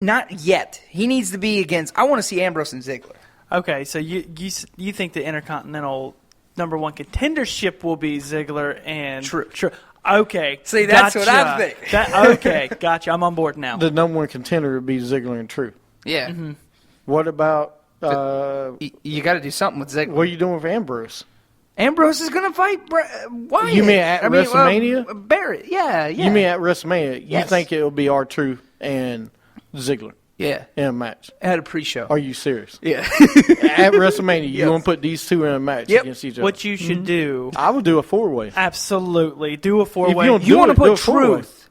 Not yet. He needs to be against. I want to see Ambrose and Ziggler. Okay, so you think the Intercontinental #1 contendership will be Ziggler and True. Okay. See, that's gotcha. what I think. Okay, gotcha. I'm on board now. The #1 contender would be Ziggler and Truth. Yeah. Mm-hmm. What about You got to do something with Ziggler. what are you doing with Ambrose? Ambrose is going to fight Wyatt. You mean at WrestleMania? Barrett. Yeah. You mean at WrestleMania? You Yes. think it will be R-Truth and Ziggler Yeah. in a match? I had a pre-show. Are you serious? Yeah. At WrestleMania, you Yes. want to put these two in a match Yep. against each other? What you should do, I would do a four-way. absolutely, do a four-way. If you don't You want to do put it four-way. Truth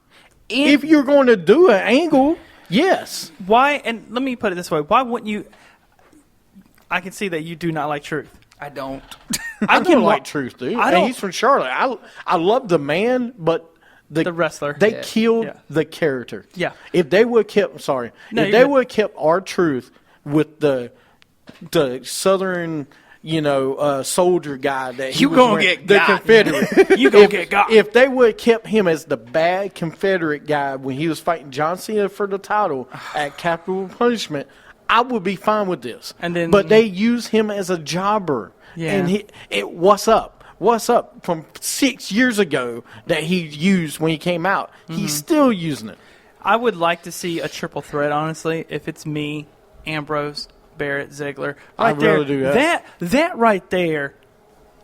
in. If you're going to do an angle, yes. Why, and let me put it this way, why wouldn't you, I can see that you do not like Truth. I don't. I don't like Truth, dude. I don't- He's from Charlotte. I love the man, but The wrestler. They Yeah. killed Yeah. the character. Yeah. If they would have kept, I'm sorry, No, if you're they good. would have kept R-Truth with the Southern, soldier guy that he You was gonna wearing, get the got. Confederate. You gonna get got. If they would have kept him as the bad Confederate guy when he was fighting John Cena for the title at Capital Punishment, I would be fine with this. And then- but they use him as a jobber. Yeah. And what's up? What's up from 6 years ago that he used when he came out? Mm-hmm. He's still using it. I would like to see a triple threat, honestly, if it's me, Ambrose, Barrett, Ziggler. I Right there, really do that. That right there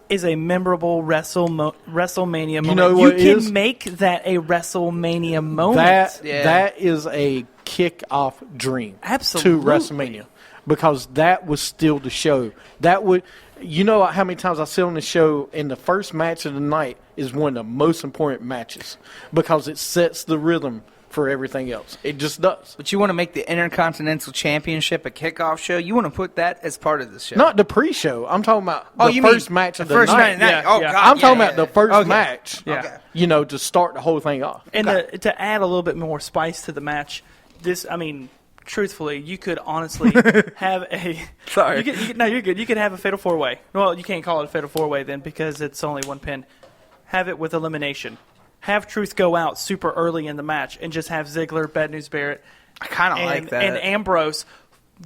is a memorable WrestleMania moment. know You what it can is? make that a WrestleMania moment. That is a kick-off dream Absolutely. to WrestleMania because that was still the show. That would, how many times I said on the show, in the first match of the night is one of the most important matches because it sets the rhythm for everything else. It just does. But you want to make the Intercontinental Championship a kickoff show? You want to put that as part of the show? Not the pre-show. I'm talking about the you first mean match of the first night. night. Yeah, Oh, yeah. God. I'm talking yeah, about the first Okay. match. Yeah. Okay. To start the whole thing off. And to add a little bit more spice to the match, truthfully, you could honestly have a. Sorry. No, you're good. You could have a fatal four-way. Well, you can't call it a fatal four-way then because it's only one pin. Have it with elimination. Have Truth go out super early in the match and just have Ziggler, Bad News Barrett, I kind of like that. and Ambrose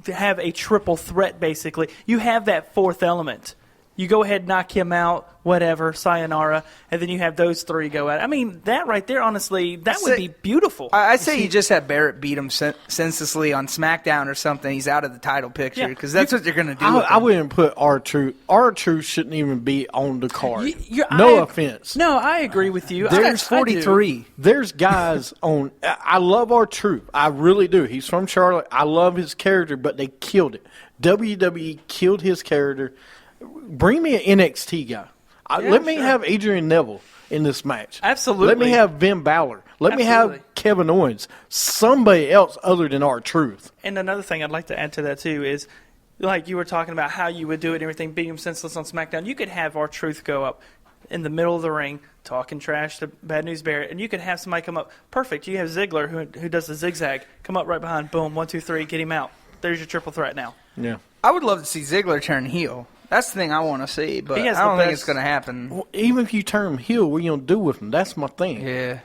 have a triple threat. Basically, you have that fourth element. You go ahead, knock him out, whatever, sayonara, and then you have those three go at it. I mean, that right there, honestly, that would be beautiful. I say you just have Barrett beat him senselessly on SmackDown or something. He's out of the title picture Yeah. because that's what they're going to do. I wouldn't put R-Truth. R-Truth shouldn't even be on the card. No offense. No, I agree with you. There's I do. 43. There's guys on. I love R-Truth. I really do. He's from Charlotte. I love his character, but they killed it. WWE killed his character. Bring me an NXT guy. Let me have Adrian Neville in this match. Absolutely. Let me have Finn Balor. Let me Absolutely. have Kevin Owens. Somebody else other than R-Truth. And another thing I'd like to add to that, too, is like you were talking about how you would do it and everything, beat him senseless on SmackDown. You could have R-Truth go up in the middle of the ring, talking trash to Bad News Barrett, and you could have somebody come up. Perfect. You have Ziggler, who does the zigzag, come up right behind, boom, 1, 2, 3, get him out. There's your triple threat now. Yeah. I would love to see Ziggler turn heel. That's the thing I want to see, but He has I don't the think best- it's going to happen. Well, even if you turn him heel, what are you going to do with him? That's my thing. Yeah.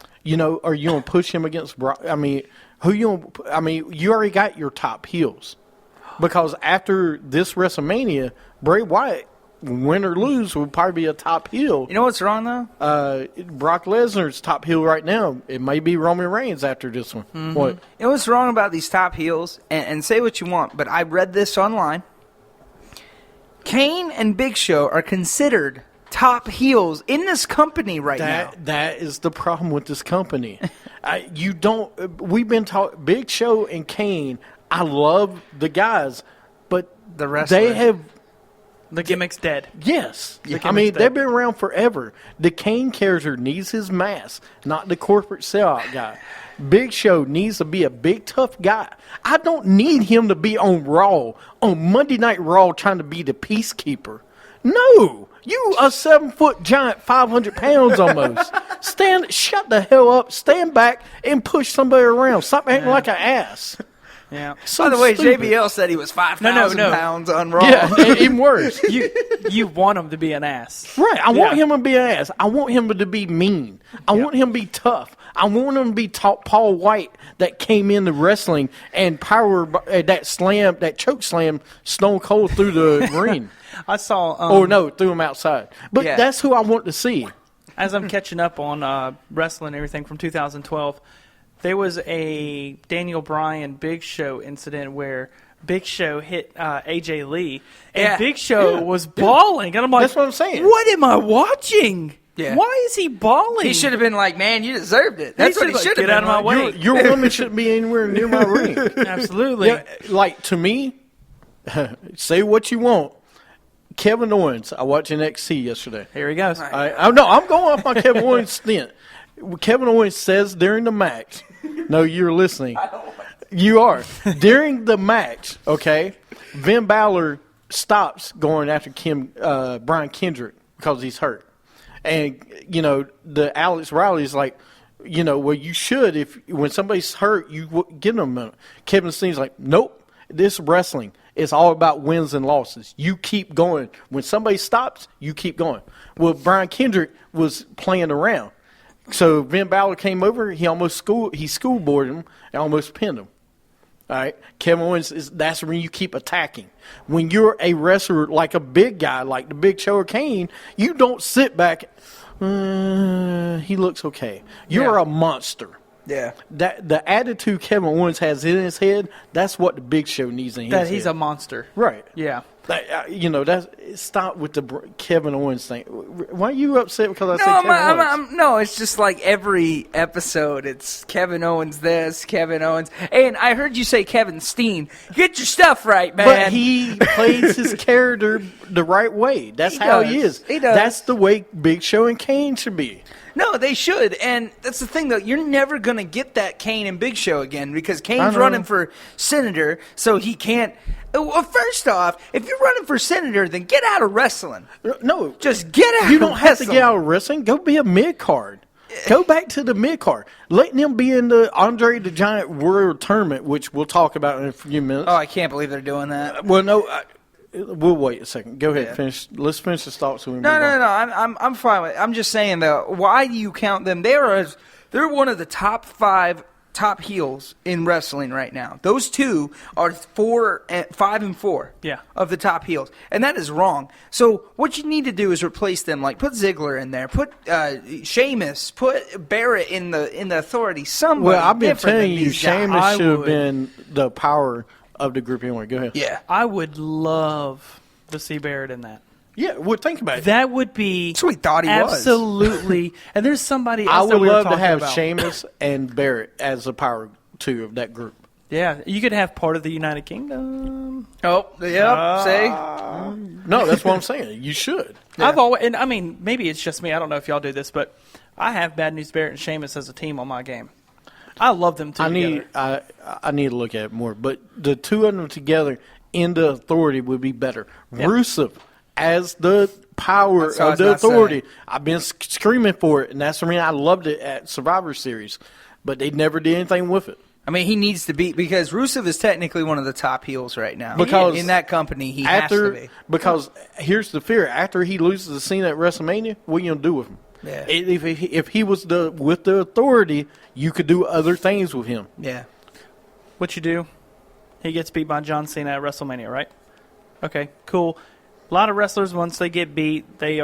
Are you going to push him against Brock? I mean, you already got your top heels. Because after this WrestleMania, Bray Wyatt, win or lose, would probably be a top heel. You know what's wrong, though? Brock Lesnar's top heel right now. It may be Roman Reigns after this one. Mm-hmm. What? You know what's wrong about these top heels? And say what you want, but I read this online. Kane and Big Show are considered top heels in this company right now. That is the problem with this company. We've been talking, Big Show and Kane, I love the guys, but The wrestlers. they have, The gimmick's dead. yes. The I mean, gimmick's they've dead. been around forever. The Kane character needs his mask, not the corporate sellout guy. Big Show needs to be a big, tough guy. I don't need him to be on Raw, on Monday Night Raw, trying to be the peacekeeper. No! You a 7-foot giant, 500 pounds almost. Shut the hell up, stand back, and push somebody around. Stop acting like an ass. Yeah. So By the way, stupid. JBL said he was 5,000 No. pounds on Raw. Yeah, even worse. You want him to be an ass. Right, I want Yeah. him to be an ass. I want him to be mean. I want him to be tough. I want him to be Paul White that came into wrestling and that choke slam Stone Cold through the ring. I saw. Or no, threw him outside. But Yeah. that's who I want to see. As I'm catching up on wrestling and everything from 2012, there was a Daniel Bryan Big Show incident where Big Show hit AJ Lee, and Yeah. Big Show was bawling, and I'm like, That's what I'm saying. What am I watching? Yeah. Why is he bawling? He should have been like, man, you deserved it. That's what he should have been. Get out of my way. Your woman shouldn't be anywhere near my ring. Absolutely. Yeah, like, to me, say what you want. Kevin Owens, I watched NXT yesterday. Here he goes. I'm going off my Kevin Owens stint. Kevin Owens says during the match, no, you're listening. You are. During the match, okay, Finn Balor stops going after Brian Kendrick because he's hurt. And, the Alex Riley's like, well, you should, when somebody's hurt, you give them a minute. Kevin Steen's like, nope, this wrestling. It's all about wins and losses. You keep going. When somebody stops, you keep going. Well, Brian Kendrick was playing around. So Finn Balor came over. He schoolboarded him and almost pinned him. All right. Kevin Owens, that's when you keep attacking. When you're a wrestler like a big guy, like the Big Show or Kane, you don't sit back. He looks okay. You're a monster. Yeah. The attitude Kevin Owens has in his head, that's what the Big Show needs in his head. That he's a monster. Right. Yeah. Stop with the Kevin Owens thing. Why are you upset because I said No, Kevin Owens? no, it's just like every episode, it's Kevin Owens this, Kevin Owens. And I heard you say Kevin Steen. Get your stuff right, man. But he plays his character the right way. That's how he does. is. He does. That's the way Big Show and Kane should be. No, they should. And that's the thing, though. You're never going to get that Kane and Big Show again because I Kane's know. running for senator, so he can't. Well, first off, if you're running for senator, then get out of wrestling. No. Just get out You of don't have to wrestling. get out of wrestling. Go be a mid-card. Go back to the mid-card. Let them be in the Andre the Giant World Tournament, which we'll talk about in a few minutes. Oh, I can't believe they're doing that. Well, no, we'll wait a second. Go ahead. Yeah. Finish. Let's finish the thoughts. No. I'm fine with it. I'm just saying though. Why do you count them? They're one of the top 5 top heels in wrestling right now. Those two are 5 and 4. Yeah. Of the top heels, and that is wrong. So what you need to do is replace them. Like put Ziggler in there. Put Sheamus. Put Barrett in the Authority. Somebody. Well, I've been different telling than you, these guys. Sheamus I should have would. been the power of the group anyway. Go ahead. Yeah. I would love to see Barrett in that. Yeah, well, think about it. That would be That's what we thought he was. absolutely. And there's somebody else I that would we were love to talking have about. Sheamus and Barrett as the power two of that group. Yeah, you could have part of the United Kingdom. Oh, yeah. See. No, that's what I'm saying. You should. Yeah. I've always, and I mean, maybe it's just me. I don't know if y'all do this, but I have Bad News Barrett and Sheamus as a team on my game. I love them two together. I need to look at it more, but the two of them together in the Authority would be better. Yeah. Rusev as the power That's what I of was the about to say. Authority. I've been screaming for it, and that's the reason I loved it at Survivor Series, but they never did anything with it. I mean, he needs to be because Rusev is technically one of the top heels right now. Because in that company, he has to be. Because here's the fear: after he loses the scene at WrestleMania, what are you gonna do with him? Yeah. If he was with the Authority, you could do other things with him. Yeah. What you do? He gets beat by John Cena at WrestleMania, right? Okay, cool. A lot of wrestlers, once they get beat, they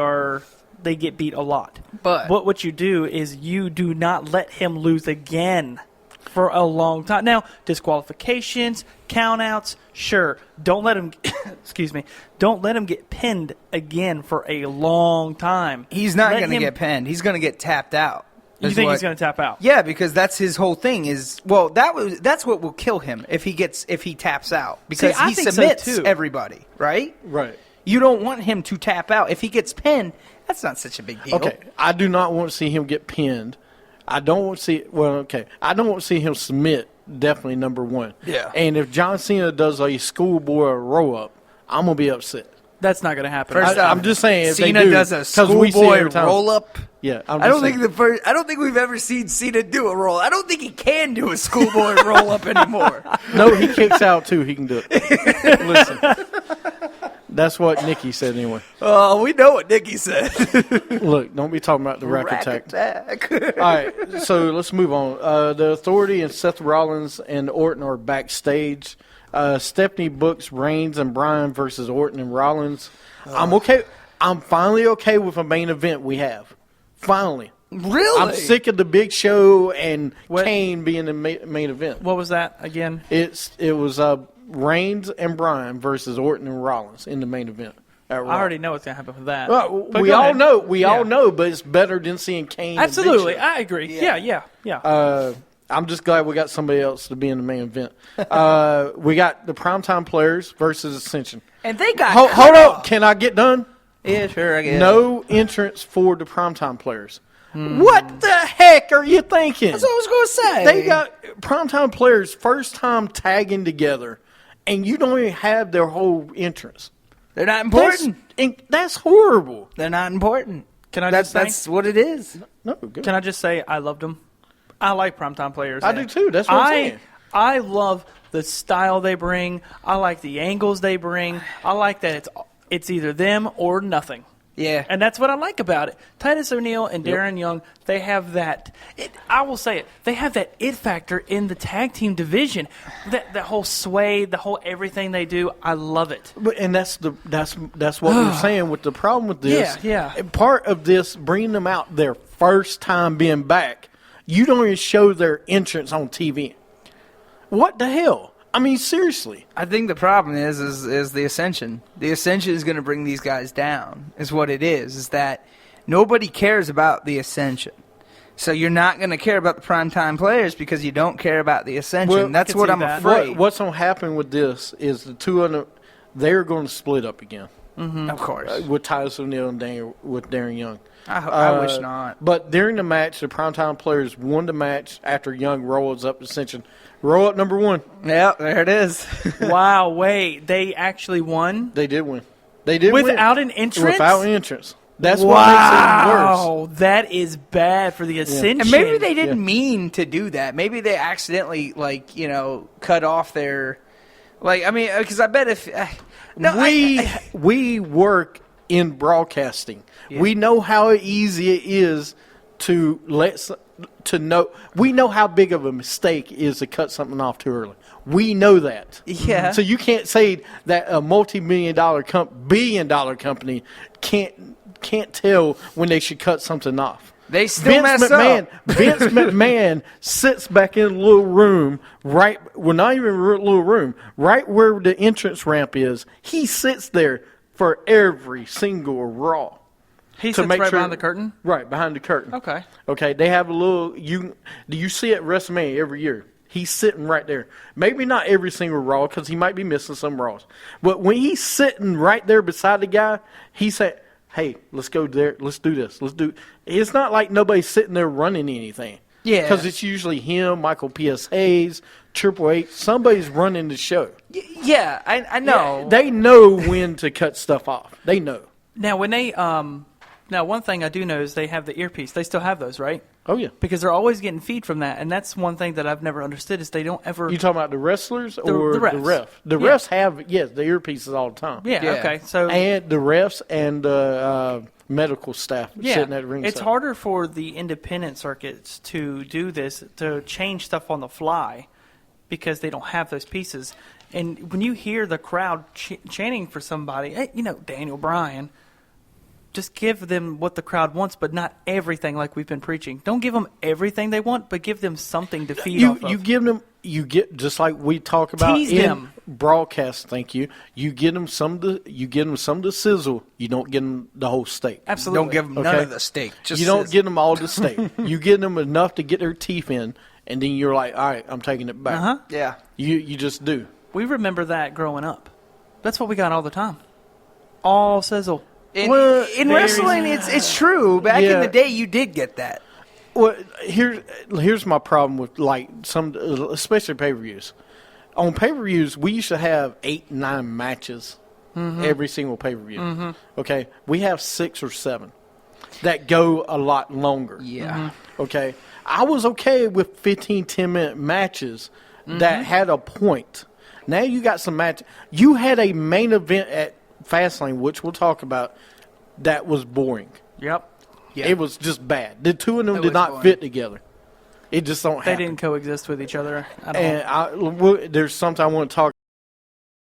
get beat a lot. But what you do is you do not let him lose again for a long time. Now, disqualifications, countouts, sure. Don't let him excuse me. Don't let him get pinned again for a long time. he's not Let going to him- get pinned. He's going to get tapped out. You is think what- he's going to tap out? Yeah, because that's his whole thing. That's what will kill him if he taps out because I he think so, submits too. everybody, right? Right. You don't want him to tap out. If he gets pinned, that's not such a big deal. Okay, I do not want to see him get pinned. I don't want to see. Well, okay, I don't want to see him submit. Definitely number one. Yeah. And if John Cena does a schoolboy roll up, I'm gonna be upset. That's not going to happen. First off, I'm just saying if Cena they do, does a 'cause we see schoolboy every time. roll up. Yeah, I don't think we've ever seen Cena do a roll. I don't think he can do a schoolboy roll up anymore. No, he kicks out too. He can do it. Listen, That's what Nikki said anyway. Oh, we know what Nikki said. Look, don't be talking about the Rack Attack. Attack. All right, so let's move on. The Authority and Seth Rollins and Orton are backstage. Stephanie books Reigns and Bryan versus Orton and Rollins. I'm okay. I'm finally okay with a main event we have. Finally. Really? I'm sick of the Big Show and What? Kane being the main event. What was that again? It was Reigns and Bryan versus Orton and Rollins in the main event. At Raw. I already know what's going to happen with that. Well, But we go all ahead. know. We Yeah. all know, but it's better than seeing Kane. and Big Absolutely. Show. I agree. Yeah. I'm just glad we got somebody else to be in the main event. We got the Primetime Players versus Ascension. And they got Hold cut up. off. Can I get done? Yeah, sure, I guess. No entrance for the Primetime Players. What the heck are you thinking? That's what I was going to say. They got Primetime Players first time tagging together, and you don't even have their whole entrance. They're not important. That's horrible. They're not important. Can I That's just say? what it is. No, good. Can I just say I loved them? I like primetime players. I do too. That's what I'm saying. I love the style they bring. I like the angles they bring. I like that it's either them or nothing. Yeah. And that's what I like about it. Titus O'Neil and Darren Young, they have that. I will say it. They have that it factor in the tag team division. That whole sway, the whole everything they do. I love it. And that's what we're saying with the problem with this. Yeah. And part of this bringing them out their first time being back, you don't even show their entrance on TV. What the hell? I mean, seriously. I think the problem is the Ascension. The Ascension is going to bring these guys down. Is what it is. Is that nobody cares about the Ascension. So you're not going to care about the primetime players because you don't care about the Ascension. Well, That's I can what see I'm that. afraid. What's going to happen with this is the two of them, they're going to split up again Of course. with Titus O'Neil and Darren Young. I wish not. But during the match, the primetime players won the match after Young rolls up Ascension. Roll up number one. Yeah, there it is. Wow, wait. They actually won? They did win. They did win. Without an entrance? Without an entrance. That's what makes it worse. Wow, that is bad for the Ascension. And maybe they didn't Yeah. mean to do that. Maybe they accidentally, cut off their, because I bet if We work in broadcasting. Yeah. We know how easy it is to know. We know how big of a mistake it is to cut something off too early. We know that. Yeah. So you can't say that a multi-billion-dollar billion-dollar company can't tell when they should cut something off. They still mess up. Vince McMahon sits back in a little room, not even a little room, right where the entrance ramp is. He sits there for every single Raw. He to sits make right sure- behind the curtain? Right, behind the curtain. Okay. Okay, they have a little, do you see it at WrestleMania every year? He's sitting right there. Maybe not every single Raw because he might be missing some Raws. But when he's sitting right there beside the guy, he said, hey, let's go there. Let's do this. It's not like nobody's sitting there running anything. Yeah. Because it's usually him, Michael P.S. Hayes, Triple H. Somebody's running the show. Yeah, I know. They know when to cut stuff off. They know. Now, when they one thing I do know is they have the earpiece. They still have those, right? Oh, yeah. Because they're always getting feed from that, and that's one thing that I've never understood is they don't ever. You talking about the wrestlers or the refs. the ref? The Yeah. refs have, the earpieces all the time. Yeah, Yeah. okay. So And the refs and medical staff sitting at ringside. it's harder for the independent circuits to do this, to change stuff on the fly, because they don't have those pieces. And when you hear the crowd chanting for somebody, hey, Daniel Bryan, just give them what the crowd wants, but not everything like we've been preaching. Don't give them everything they want, but give them something to feed off of. You give them, just like we talk about Tease in them. broadcast. Thank you. You give them some of the sizzle. You don't give them the whole steak. Absolutely. Don't give them none Okay. of the steak. Just You don't sizzle. get them all the steak. You get them enough to get their teeth in, and then you're like, all right, I'm taking it back. Uh-huh. Yeah. You just do. We remember that growing up. That's what we got all the time. All sizzle. In Well, wrestling, it's true. Back in Yeah. the day, you did get that. Well, here's my problem with some, especially pay-per-views. On pay-per-views, we used to have 8, 9 matches every single pay-per-view. Okay, we have 6 or 7 that go a lot longer. Yeah. Okay, I was okay with 15, 10-minute matches that had a point. Now you got some match. You had a main event at Fastlane, which we'll talk about, that was boring. Yep. Yeah. It was just bad. The two of them That did was not boring. fit together. It just don't They happen. didn't coexist with each other at all. And there's something I want to talk